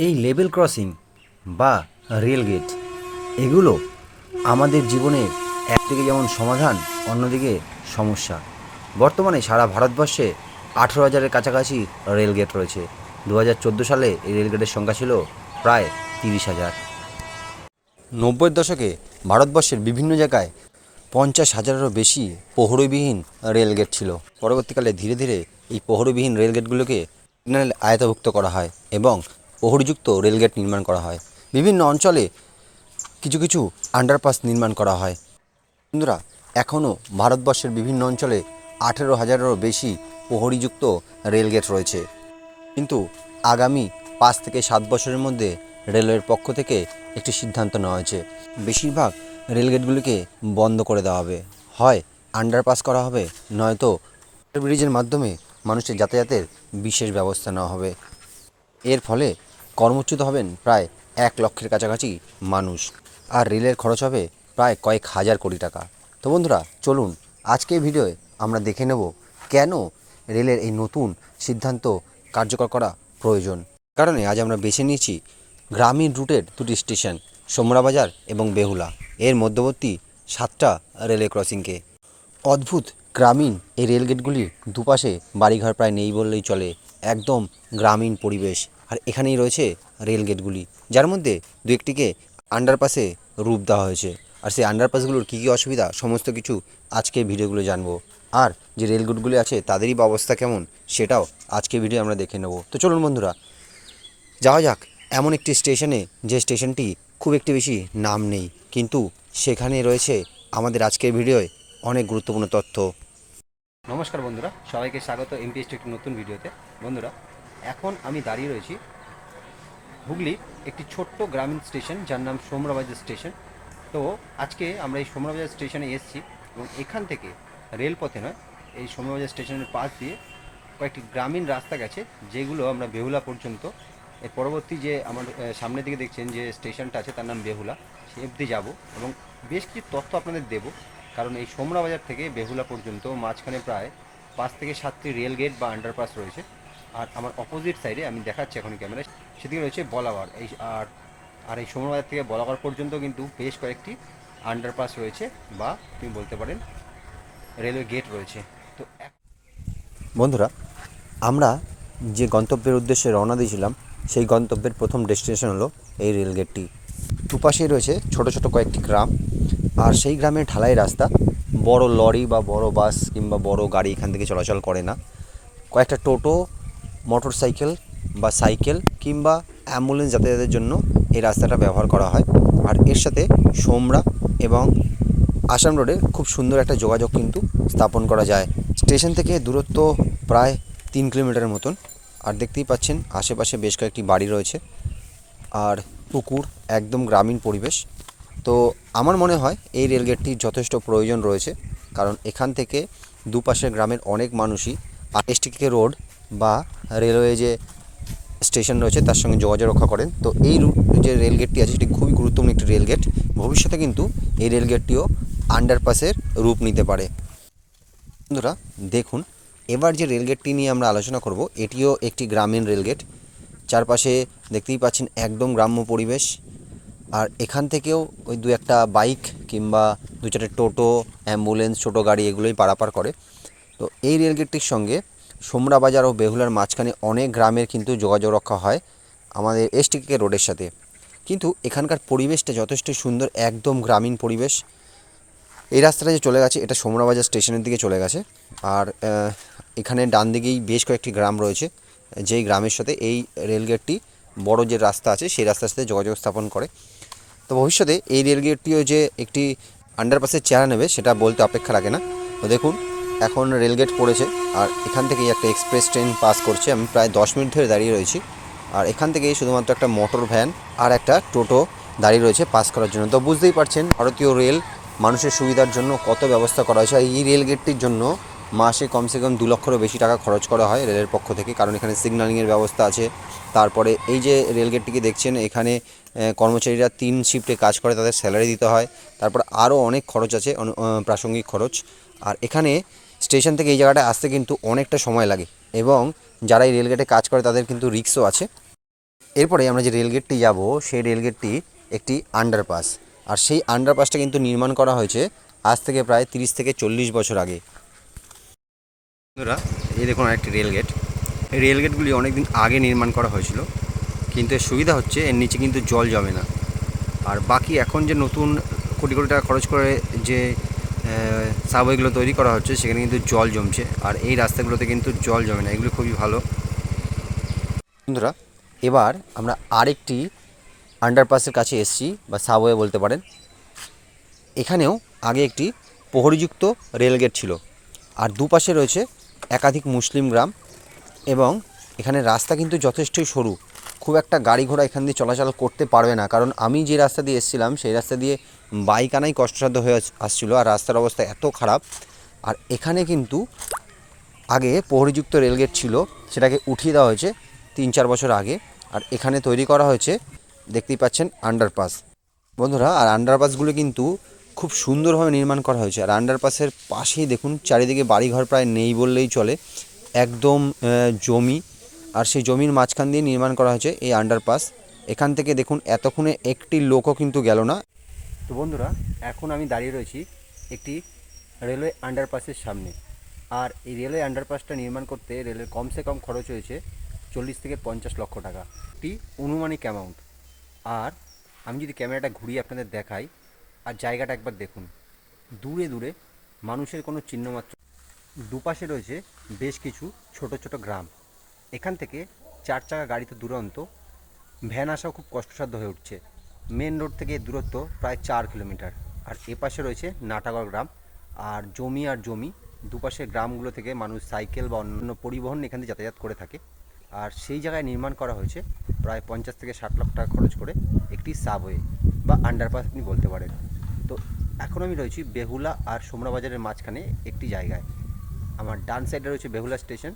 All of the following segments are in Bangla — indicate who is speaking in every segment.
Speaker 1: এই লেভেল ক্রসিং বা রেল গেট এগুলো আমাদের জীবনের একদিকে যেমন সমাধান, অন্যদিকে সমস্যা। বর্তমানে সারা ভারতবর্ষে 18,000-এর কাছাকাছি রেল গেট রয়েছে। 2014 সালে এই রেল গেটের সংখ্যা ছিল প্রায় 30,000। 90-এর দশকে ভারতবর্ষের বিভিন্ন জায়গায় 50,000-এরও বেশি প্রহরীবিহীন রেলগেট ছিল। পরবর্তীকালে ধীরে ধীরে এই প্রহরীবিহীন রেলগেটগুলোকে সিগন্যাল আয়ত্তভুক্ত করা হয় এবং প্রহরীযুক্ত রেলগেট নির্মাণ করা হয়। বিভিন্ন অঞ্চলে কিছু কিছু আন্ডারপাস নির্মাণ করা হয়। বন্ধুরা, এখনও ভারতবর্ষের বিভিন্ন অঞ্চলে 18,000-এরও বেশি প্রহরীযুক্ত রেলগেট রয়েছে। কিন্তু আগামী 5 থেকে 7 বছরের মধ্যে রেলওয়ের পক্ষ থেকে একটি সিদ্ধান্ত নেওয়া হয়েছে। বেশিরভাগ রেলগেটগুলিকে বন্ধ করে দেওয়া হবে, হয় আন্ডারপাস করা হবে, নয়তো ব্রিজের মাধ্যমে মানুষের যাতায়াতের বিশেষ ব্যবস্থা নেওয়া হবে। এর ফলে কর্মচ্যুত হবেন প্রায় 1 লক্ষের কাছাকাছি মানুষ, আর রেলের খরচ হবে প্রায় কয়েক হাজার কোটি টাকা। তো বন্ধুরা, চলুন আজকের ভিডিওয়ে আমরা দেখে নেব কেন রেলের এই নতুন সিদ্ধান্ত কার্যকর করা প্রয়োজন। কারণে আজ আমরা বেছে নিয়েছি গ্রামীণ রুটের দুটি স্টেশন, সোমরাবাজার এবং বেহুলা, এর মধ্যবর্তী 7টা রেলওয়ে ক্রসিংকে। অদ্ভুত গ্রামীণ এই রেলগেটগুলির দুপাশে বাড়িঘর প্রায় নেই বললেই চলে, একদম গ্রামীণ পরিবেশ। আর এখানেই রয়েছে রেলগেটগুলি, যার মধ্যে দু একটিকে আন্ডারপাসে রূপ দেওয়া হয়েছে। আর সেই আন্ডারপাসগুলোর কী কী অসুবিধা সমস্ত কিছু আজকে ভিডিওগুলো জানবো। আর যে রেলগেটগুলি আছে তাদেরই বা অবস্থা কেমন সেটাও আজকে ভিডিও আমরা দেখে নেব। তো চলুন বন্ধুরা, যাওয়া যাক এমন একটি স্টেশনে, যে স্টেশনটি খুব একটি বেশি নাম নেই, কিন্তু সেখানে রয়েছে আমাদের আজকের ভিডিওয় অনেক গুরুত্বপূর্ণ তথ্য। নমস্কার বন্ধুরা, সবাইকে স্বাগত এমপিএসটি একটি নতুন ভিডিওতে। বন্ধুরা, এখন আমি দাঁড়িয়ে রয়েছি হুগলির একটি ছোট্ট গ্রামীণ স্টেশন, যার নাম সোমরাবাজার স্টেশন। তো আজকে আমরা এই সোমরাবাজার স্টেশনে এসেছি এবং এখান থেকে রেলপথে নয়, এই সোমরাবাজার স্টেশনের পাশ দিয়ে কয়েকটি গ্রামীণ রাস্তা গেছে, যেগুলো আমরা বেহুলা পর্যন্ত, এর পরবর্তী যে আমার সামনের দিকে দেখছেন যে স্টেশনটা আছে তার নাম বেহুলা, সে অবধি যাবো এবং বেশ কিছু তথ্য আপনাদের দেবো। কারণ এই সোমরাবাজার থেকে বেহুলা পর্যন্ত মাঝখানে প্রায় 5 থেকে 7টি রেল গেট বা আন্ডারপাস রয়েছে। আর আমার অপোজিট সাইডে আমি দেখাচ্ছি এখন ক্যামেরায়, সেদিকে রয়েছে বলাগড়। এই আর এই সোমরাবাজার থেকে বলাগড় পর্যন্ত কিন্তু বেশ কয়েকটি আন্ডারপাস রয়েছে, বা তুমি বলতে পারেন রেলওয়ে গেট রয়েছে। তো বন্ধুরা, আমরা যে গন্তব্যের উদ্দেশ্যে রওনা দিয়েছিলাম সেই গন্তব্যের প্রথম ডেস্টিনেশন হলো এই রেলগেটটি। দুপাশেই রয়েছে ছোট ছোট কয়েকটি গ্রাম, আর সেই গ্রামের ঢালাই রাস্তা। বড় লরি বা বড় বাস কিংবা বড় গাড়ি এখান থেকে চলাচল করে না। কয়েকটা টোটো, মোটর সাইকেল বা সাইকেল কিংবা অ্যাম্বুলেন্স যাতায়াতের জন্য এই রাস্তাটা ব্যবহার করা হয়। আর এর সাথে সোমরা এবং আসাম রোডের খুব সুন্দর একটা যোগাযোগ কিন্তু স্থাপন করা যায়। স্টেশন থেকে দূরত্ব প্রায় 3 কিলোমিটারের মতন। আর দেখতেই পাচ্ছেন আশেপাশে বেশ কয়েকটি বাড়ি রয়েছে আর পুকুর, একদম গ্রামীণ পরিবেশ। তো আমার মনে হয় এই রেলগেটটির যথেষ্ট প্রয়োজন রয়েছে, কারণ এখান থেকে দুপাশের গ্রামের অনেক মানুষই এসটিকে রোড বা রেলওয়ে যে স্টেশন রয়েছে তার সঙ্গে যোগাযোগ রক্ষা করেন। তো এই যে রেলগেটটি আছে সেটি খুবই গুরুত্বপূর্ণ একটি রেলগেট। ভবিষ্যতে কিন্তু এই রেলগেটটিও আন্ডারপাসের রূপ নিতে পারে। বন্ধুরা দেখুন, এবার যে রেলগেটটি নিয়ে আমরা আলোচনা করব এটিও একটি গ্রামীণ রেলগেট। চারপাশে দেখতেই পাচ্ছেন একদম গ্রাম্য পরিবেশ। আর এখান থেকেও ওই দু একটা বাইক কিংবা দু চারটে টোটো, অ্যাম্বুলেন্স, ছোটো গাড়ি এগুলোই পারাপার করে। তো এই রেলগেটটির সঙ্গে সোমরাবাজার ও বেহুলার মাঝখানে অনেক গ্রামের কিন্তু যোগাযোগ রক্ষা হয় আমাদের এসটিকে রোডের সাথে। কিন্তু এখানকার পরিবেশটা যথেষ্ট সুন্দর, একদম গ্রামীণ পরিবেশ। এই রাস্তাটা যে চলে গেছে এটা সোমরাবাজার স্টেশনের দিকে চলে গেছে। আর এখানে ডান দিকেই বেশ কয়েকটি গ্রাম রয়েছে, যেই গ্রামের সাথে এই রেলগেটটি বড় যে রাস্তা আছে সেই রাস্তার সাথে যোগাযোগ স্থাপন করে। তো ভবিষ্যতে এই রেলগেটটিও যে একটি আন্ডারপাসের চেহারা নেবে সেটা বলতে অপেক্ষা রাখে না। তো দেখুন, এখন রেলগেট পড়েছে আর এখান থেকেই একটা এক্সপ্রেস ট্রেন পাস করছে। আমি প্রায় 10 মিনিট ধরে দাঁড়িয়ে রয়েছি, আর এখান থেকেই শুধুমাত্র একটা মোটর ভ্যান আর একটা টোটো দাঁড়িয়ে রয়েছে পাস করার জন্য। তো বুঝতেই পারছেন ভারতীয় রেল মানুষের সুবিধার জন্য কত ব্যবস্থা করা হয়েছে। আর এই রেলগেটটির জন্য মাসে কমসে কম 2 লক্ষেরও বেশি টাকা খরচ করা হয় রেলের পক্ষ থেকে, কারণ এখানে সিগন্যালিংয়ের ব্যবস্থা আছে। তারপরে এই যে রেলগেটটিকে দেখছেন, এখানে কর্মচারীরা 3 শিফটে কাজ করে, তাদের স্যালারি দিতে হয়। তারপর আরও অনেক খরচ আছে, প্রাসঙ্গিক খরচ। আর এখানে স্টেশন থেকে এই জায়গাটায় আসতে কিন্তু অনেকটা সময় লাগে, এবং যারা এই রেলগেটে কাজ করে তাদের কিন্তু রিস্কও আছে। এরপরে আমরা যে রেলগেটটি যাব সেই রেলগেটটি একটি আন্ডারপাস, আর সেই আন্ডারপাসটা কিন্তু নির্মাণ করা হয়েছে আজ থেকে প্রায় 30 থেকে 40 বছর আগে। বন্ধুরা, এই দেখুন আরেকটি রেলগেট। এই রেলগেটগুলি অনেক দিন আগে নির্মাণ করা হয়েছিল, কিন্তু এর সুবিধা হচ্ছে এর নিচে কিন্তু জল জমে না। আর বাকি এখন যে নতুন কোটি কোটি টাকা খরচ করে যে সাবওয়েগুলো তৈরি করা হচ্ছে সেখানে কিন্তু জল জমছে, আর এই রাস্তাগুলোতে কিন্তু জল জমে না। এগুলো খুবই ভালো। বন্ধুরা, এবার আমরা আরেকটি আন্ডারপাসের কাছে এসেছি, বা সাবওয়ে বলতে পারেন। এখানেও আগে একটি প্রহরীযুক্ত রেলগেট ছিল, আর দুপাশে রয়েছে একাধিক মুসলিম গ্রাম, এবং এখানে রাস্তা কিন্তু যথেষ্টই সরু। খুব একটা গাড়ি ঘোড়া এখান দিয়ে চলাচল করতে পারবে না, কারণ আমি যে রাস্তা দিয়ে এসেছিলাম সেই রাস্তা দিয়ে বাইক আনাই কষ্টসাধ্য হয়ে আসছিলো, আর রাস্তার অবস্থা এত খারাপ। আর এখানে কিন্তু আগে প্রহরীযুক্ত রেলগেট ছিল, সেটাকে উঠিয়ে দেওয়া হয়েছে 3-4 বছর আগে, আর এখানে তৈরি করা হয়েছে দেখতেই পাচ্ছেন আন্ডারপাস। বন্ধুরা, আর আন্ডারপাসগুলো কিন্তু খুব সুন্দরভাবে নির্মাণ করা হয়েছে। আর আন্ডারপাসের পাশেই দেখুন চারিদিকে বাড়িঘর প্রায় নেই বললেই চলে, একদম জমি, আর সেই জমির মাঝখান দিয়ে নির্মাণ করা হয়েছে এই আন্ডারপাস। এখান থেকে দেখুন এতক্ষণে একটি লোকও কিন্তু গেল না। তো বন্ধুরা, এখন আমি দাঁড়িয়ে রয়েছি একটি রেলওয়ে আন্ডারপাসের সামনে। আর এই রেলওয়ে আন্ডারপাসটা নির্মাণ করতে রেলের কমসে কম খরচ হয়েছে 40 থেকে 50 লক্ষ টাকা, একটি অনুমানিক অ্যামাউন্ট। আর আমি যদি ক্যামেরাটা ঘুরিয়ে আপনাদের দেখাই, আর জায়গাটা একবার দেখুন, দূরে দূরে মানুষের কোনো চিহ্নমাত্র। দুপাশে রয়েছে বেশ কিছু ছোট ছোট গ্রাম। এখান থেকে 4 চাকা গাড়িতে দুরন্ত, ভ্যান আসাও খুব কষ্টসাধ্য হয়ে উঠছে। মেন রোড থেকে দূরত্ব প্রায় 4 কিলোমিটার। আর এপাশে রয়েছে নাটাগড় গ্রাম, আর জমি দুপাশের গ্রামগুলো থেকে মানুষ সাইকেল বা অন্যান্য পরিবহন এখান থেকে যাতায়াত করে থাকে। আর সেই জায়গায় নির্মাণ করা হয়েছে প্রায় 50 থেকে 60 লক্ষ টাকা খরচ করে একটি সাবওয়ে বা আন্ডারপাস আপনি বলতে পারেন। তো এখন আমি রয়েছি বেহুলা আর সোমরা বাজারের মাঝখানে একটি জায়গায়। আমার ডান সাইডে রয়েছে বেহুলা স্টেশন,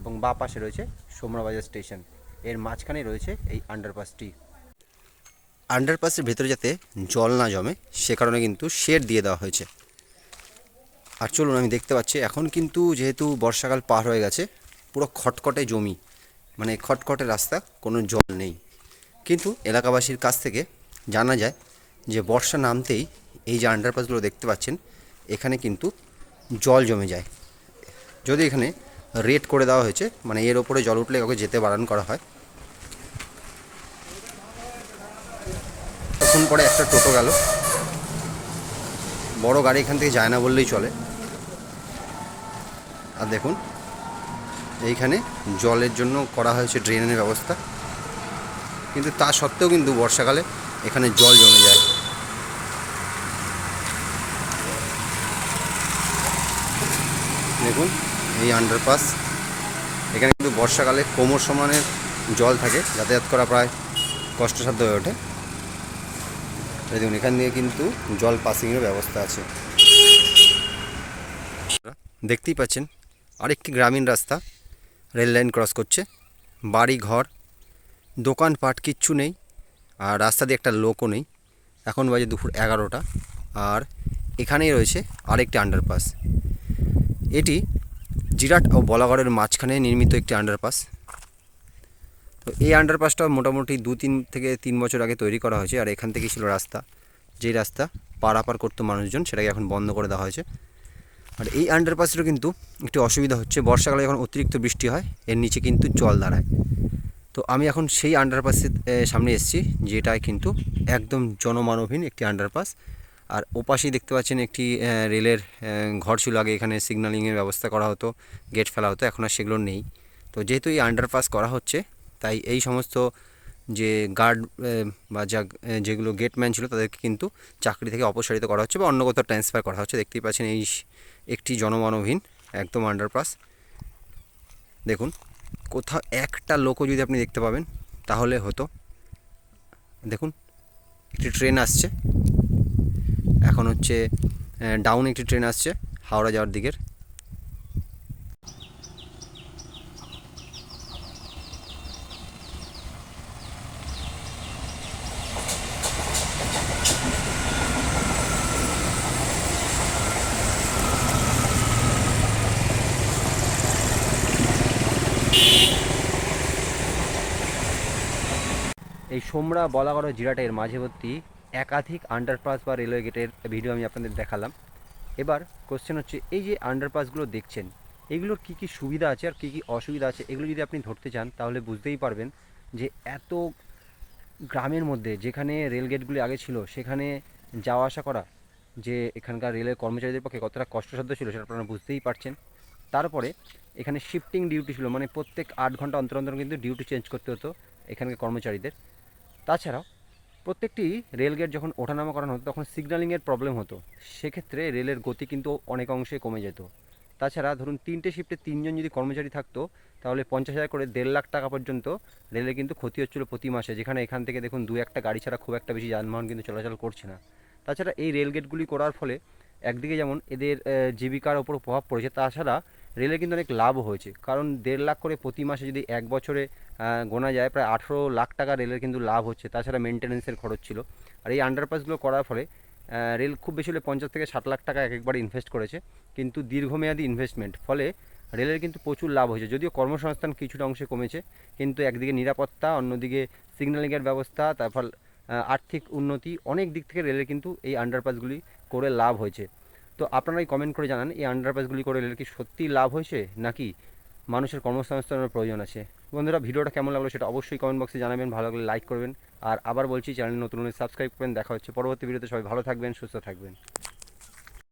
Speaker 1: এবং বাঁ পাশে রয়েছে সোমরা বাজার স্টেশন। এর মাঝখানে রয়েছে এই আন্ডারপাসটি। আন্ডারপাসের ভেতরে যাতে জল না জমে সে কারণে কিন্তু শেড দিয়ে দেওয়া হয়েছে। আর চলুন, আমি দেখতে পাচ্ছি এখন কিন্তু যেহেতু বর্ষাকাল পার হয়ে গেছে, পুরো খটখটে জমি, মানে খটখটে রাস্তা, কোনো জল নেই। কিন্তু এলাকাবাসীর কাছ থেকে জানা যায় যে বর্ষা নামতেই এই যে আন্ডারপাসগুলো দেখতে পাচ্ছেন এখানে কিন্তু জল জমে যায়। যদি এখানে রেড করে দেওয়া হয়েছে, মানে এর ওপরে জল উঠলে কাউকে যেতে বারণ করা হয়। তখন পরে একটা টোটো গেল, বড় গাড়ি এখান থেকে যায় না বললেই চলে। আর দেখুন এইখানে জলের জন্য করা হয়েছে ড্রেনের ব্যবস্থা, কিন্তু তা সত্ত্বেও কিন্তু বর্ষাকালে এখানে জল জমে যায়। দেখুন এই আন্ডারপাস, এখানে কিন্তু বর্ষাকালে কোমর সমানের জল থাকে, যাতায়াত করা প্রায় কষ্টসাধ্য হয়ে ওঠে। দেখুন এখান দিয়ে কিন্তু জল পাসিংয়ের ব্যবস্থা আছে। দেখতেই পাচ্ছেন আরেকটি গ্রামীণ রাস্তা রেল লাইন ক্রস করছে। বাড়ি ঘর দোকানপাট কিচ্ছু নেই, আর রাস্তা দিয়ে একটা লোকও নেই। এখন বাজে দুপুর 11টা, আর এখানেই রয়েছে আরেকটি আন্ডারপাস। এটি জিরাট ও বলাগড়ের মাঝখানে নির্মিত একটি আন্ডারপাস। তো এই আন্ডারপাসটা মোটামুটি 2-3 থেকে 3 বছর আগে তৈরি করা হয়েছে। আর এখান থেকেই ছিল রাস্তা, যেই রাস্তা পারাপার করতো মানুষজন, সেটাকে এখন বন্ধ করে দেওয়া হয়েছে। আর এই আন্ডারপাসেরও কিন্তু একটি অসুবিধা হচ্ছে, বর্ষাকালে যখন অতিরিক্ত বৃষ্টি হয় এর নিচে কিন্তু জল দাঁড়ায়। তো আমি এখন সেই আন্ডারপাসের সামনে এসেছি, যেটায় কিন্তু একদম জনমানবহীন একটি আন্ডারপাস। আর ওপাশেই দেখতে পাচ্ছেন একটি রেলের ঘর ছিল আগে, এখানে সিগন্যালিংয়ের ব্যবস্থা করা হতো, গেট ফেলা হতো, এখন আর সেগুলো নেই। তো যেহেতু এই আন্ডারপাস করা হচ্ছে, তাই এই সমস্ত যে গার্ড বা যেগুলো গেটম্যান ছিল তাদেরকে কিন্তু চাকরি থেকে অপসারিত করা হচ্ছে বা অন্য কোথাও ট্রান্সফার করা হচ্ছে। দেখতেই পাচ্ছেন এই একটি জনমানবহীন একদম আন্ডারপাস। দেখুন কোথাও একটা লোকও যদি আপনি দেখতে পাবেন তাহলে হতো। দেখুন একটি ট্রেন আসছে, এখন হচ্ছে ডাউন একটি ট্রেন আসছে হাওড়া যাওয়ার দিকের। এই সোমরা বলাগড় জিরাটের মাঝেবর্তী একাধিক আন্ডারপাস বা রেলওয়ে গেটের ভিডিও আমি আপনাদের দেখালাম। এবার কোশ্চেন হচ্ছে, এই যে আন্ডারপাসগুলো দেখছেন এগুলোর কী কী সুবিধা আছে আর কী কী অসুবিধা আছে, এগুলো যদি আপনি ধরতে চান তাহলে বুঝতেই পারবেন যে এত গ্রামের মধ্যে যেখানে রেল গেটগুলি আগে ছিল সেখানে যাওয়া আসা করা যে এখানকার রেলের কর্মচারীদের পক্ষে কতটা কষ্টসাধ্য ছিল সেটা আপনারা বুঝতেই পারছেন। তারপরে এখানে শিফটিং ডিউটি ছিল, মানে প্রত্যেক 8 ঘন্টা অন্তর অন্তর কিন্তু ডিউটি চেঞ্জ করতে হতো এখানকার কর্মচারীদের। তাছাড়াও প্রত্যেকটি রেলগেট যখন ওঠানামা করানো হতো তখন সিগন্যালিংয়ের প্রবলেম হতো, সেক্ষেত্রে রেলের গতি কিন্তু অনেক অংশে কমে যেত। তাছাড়া ধরুন 3টে শিফটে 3জন যদি কর্মচারী থাকতো তাহলে 50,000 করে 1.5 লাখ টাকা পর্যন্ত রেলের কিন্তু ক্ষতি হচ্ছিলো প্রতি মাসে, যেখানে এখান থেকে দেখুন 2-1টা গাড়ি ছাড়া খুব একটা বেশি যানবাহন কিন্তু চলাচল করছে না। তাছাড়া এই রেলগেটগুলি করার ফলে একদিকে যেমন এদের জীবিকার ওপর প্রভাব পড়েছে, তাছাড়া রেলের কিন্তু অনেক লাভও হয়েছে, কারণ 1.5 লাখ করে প্রতি মাসে যদি এক বছরে গোনা যায় প্রায় 18 লাখ টাকা রেলের কিন্তু লাভ হচ্ছে। তাছাড়া মেনটেন্যান্সের খরচ ছিল। আর এই আন্ডারপাসগুলো করার ফলে রেল খুব বেশি হলে 50 থেকে 60 লাখ টাকা এক একবার ইনভেস্ট করেছে, কিন্তু দীর্ঘমেয়াদী ইনভেস্টমেন্ট, ফলে রেলের কিন্তু প্রচুর লাভ হয়েছে। যদিও কর্মসংস্থান কিছুটা অংশে কমেছে, কিন্তু একদিকে নিরাপত্তা, অন্যদিকে সিগন্যালিংয়ের ব্যবস্থা, তারপর আর্থিক উন্নতি, অনেক দিক থেকে রেলের কিন্তু এই আন্ডারপাসগুলি করে লাভ হয়েছে। তো আপনারাই কমেন্ট করে জানান এই আন্ডারপাসগুলি করে রেলের কি সত্যিই লাভ হয়েছে নাকি মানুষের কর্মসংস্থানের প্রয়োজন আছে। বন্ধুরা, ভিডিওটা কেমন লাগলো সেটা অবশ্যই কমেন্ট বক্সে জানাবেন, ভালো লাগলে লাইক করবেন। আর আবার বলছি, চ্যানেল নতুন হলে সাবস্ক্রাইব করবেন। দেখা হচ্ছে পরবর্তী ভিডিওতে। সবাই ভালো থাকবেন, সুস্থ থাকবেন।